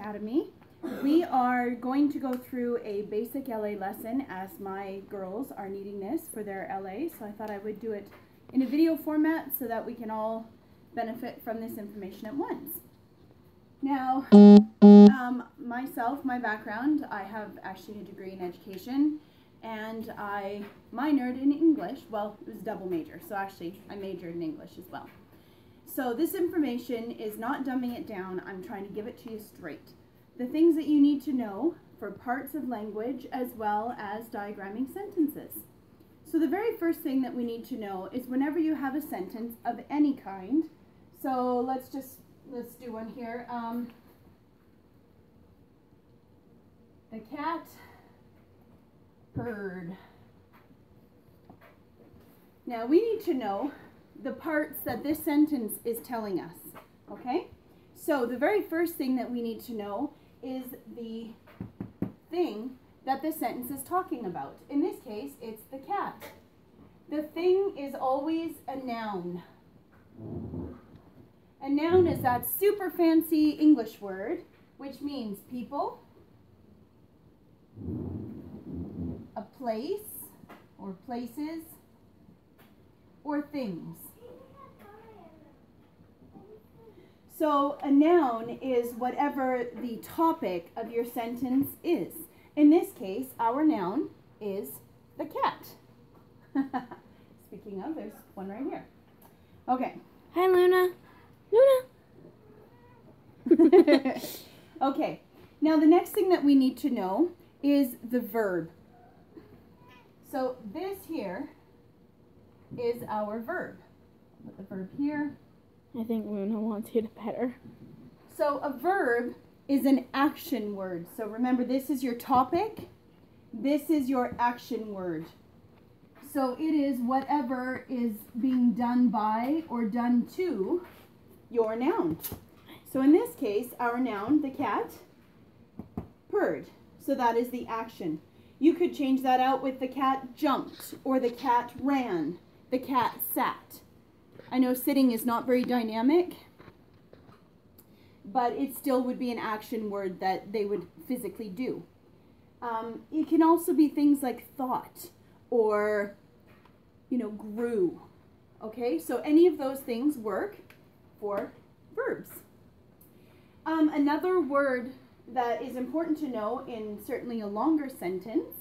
Academy. We are going to go through a basic LA lesson as my girls are needing this for their LA, so I thought I would do it in a video format so that we can all benefit from this information at once. Now, myself, my background, I have actually a degree in education, and I minored in English. Well, it was a double major, so actually I majored in English as well. So this information is not dumbing it down. I'm trying to give it to you straight. The things that you need to know for parts of language as well as diagramming sentences. So the very first thing that we need to know is whenever you have a sentence of any kind, so let's do one here. The cat purred. Now we need to know the parts that this sentence is telling us, okay? So the very first thing that we need to know is the thing that the sentence is talking about. In this case, it's the cat. The thing is always a noun. A noun is that super fancy English word, which means people, a place or places, or things. So a noun is whatever the topic of your sentence is. In this case, our noun is the cat. Speaking of, there's one right here. Okay. Hi, Luna. Luna. Okay. Now the next thing that we need to know is the verb. So this here is our verb. Put the verb here. I think Luna wants you to pet her. So a verb is an action word. So remember, this is your topic. This is your action word. So it is whatever is being done by or done to your noun. So in this case, our noun, the cat, purred. So that is the action. You could change that out with the cat jumped, or the cat ran, the cat sat. I know sitting is not very dynamic, but it still would be an action word that they would physically do. It can also be things like thought or, grew. Okay, so any of those things work for verbs. Another word that is important to know in certainly a longer sentence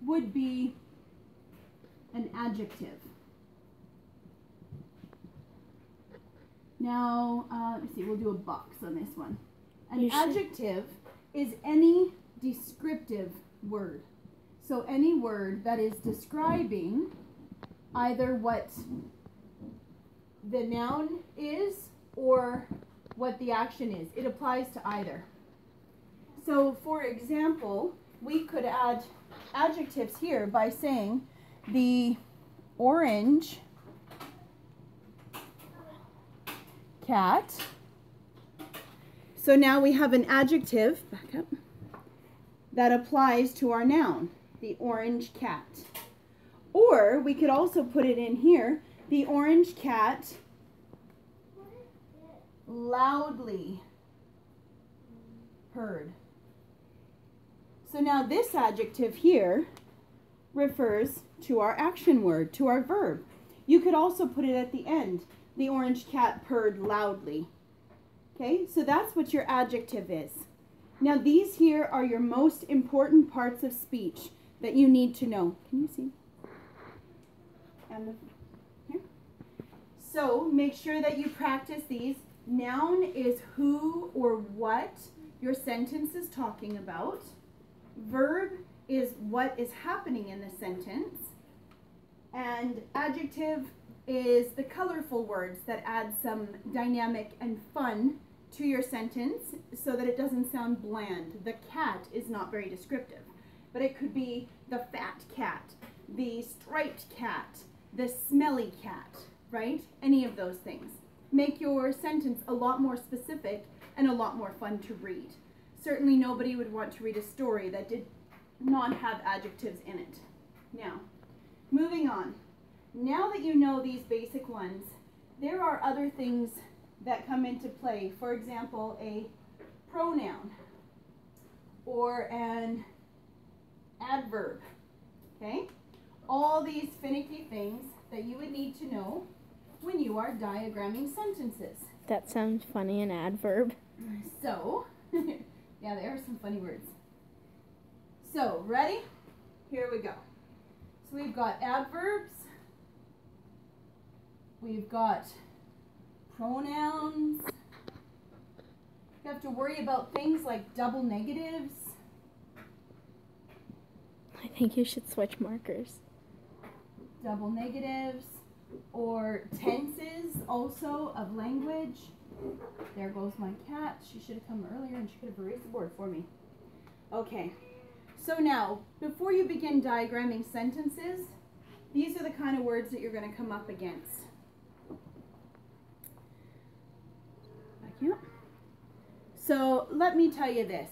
would be an adjective. Now, let's see, we'll do a box on this one. An adjective is any descriptive word. So any word that is describing either what the noun is or what the action is. It applies to either. So, for example, we could add adjectives here by saying the orange cat. So now we have an adjective, back up, that applies to our noun, the orange cat. Or we could also put it in here, the orange cat loudly purred. So now this adjective here refers to our action word, to our verb. You could also put it at the end. The orange cat purred loudly. Okay, so that's what your adjective is. Now these here are your most important parts of speech that you need to know. Can you see? And here. So make sure that you practice these. Noun is who or what your sentence is talking about. Verb is what is happening in the sentence. And adjective is the colorful words that add some dynamic and fun to your sentence so that it doesn't sound bland. The cat is not very descriptive, but it could be the fat cat, the striped cat, the smelly cat, right? Any of those things. Make your sentence a lot more specific and a lot more fun to read. Certainly nobody would want to read a story that did not have adjectives in it. Now, moving on. Now that you know these basic ones, there are other things that come into play. For example, a pronoun or an adverb, okay? All these finicky things that you would need to know when you are diagramming sentences. That sounds funny, an adverb. So, yeah, there are some funny words. So, ready? Here we go. So we've got adverbs, we've got pronouns. You have to worry about things like double negatives. I think you should switch markers. Double negatives or tenses also of language. There goes my cat. She should have come earlier and she could have erased the board for me. Okay, so now before you begin diagramming sentences, these are the kind of words that you're going to come up against. Back here. So let me tell you this.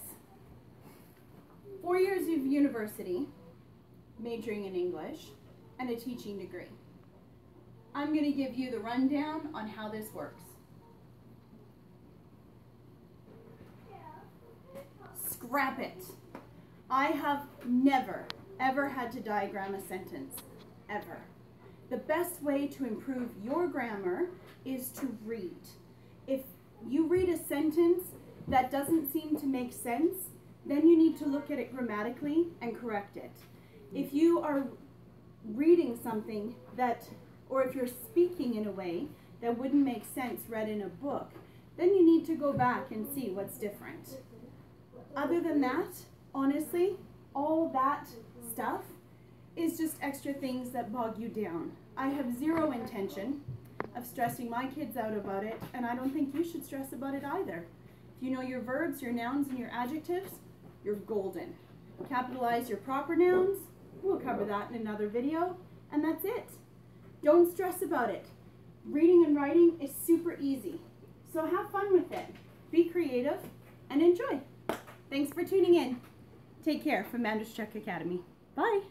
4 years of university, majoring in English, and a teaching degree. I'm going to give you the rundown on how this works. Scrap it. I have never, ever had to diagram a sentence, ever. The best way to improve your grammar is to read. If you read a sentence that doesn't seem to make sense, then you need to look at it grammatically and correct it. If you are reading something that, or if you're speaking in a way that wouldn't make sense read in a book, then you need to go back and see what's different. Other than that, honestly, all that stuff is just extra things that bog you down. I have zero intention of stressing my kids out about it, and I don't think you should stress about it either. If you know your verbs, your nouns, and your adjectives, you're golden. Capitalize your proper nouns. We'll cover that in another video, and that's it. Don't stress about it. Reading and writing is super easy. So have fun with it. Be creative and enjoy. Thanks for tuning in. Take care from Manderstruck Academy. Bye.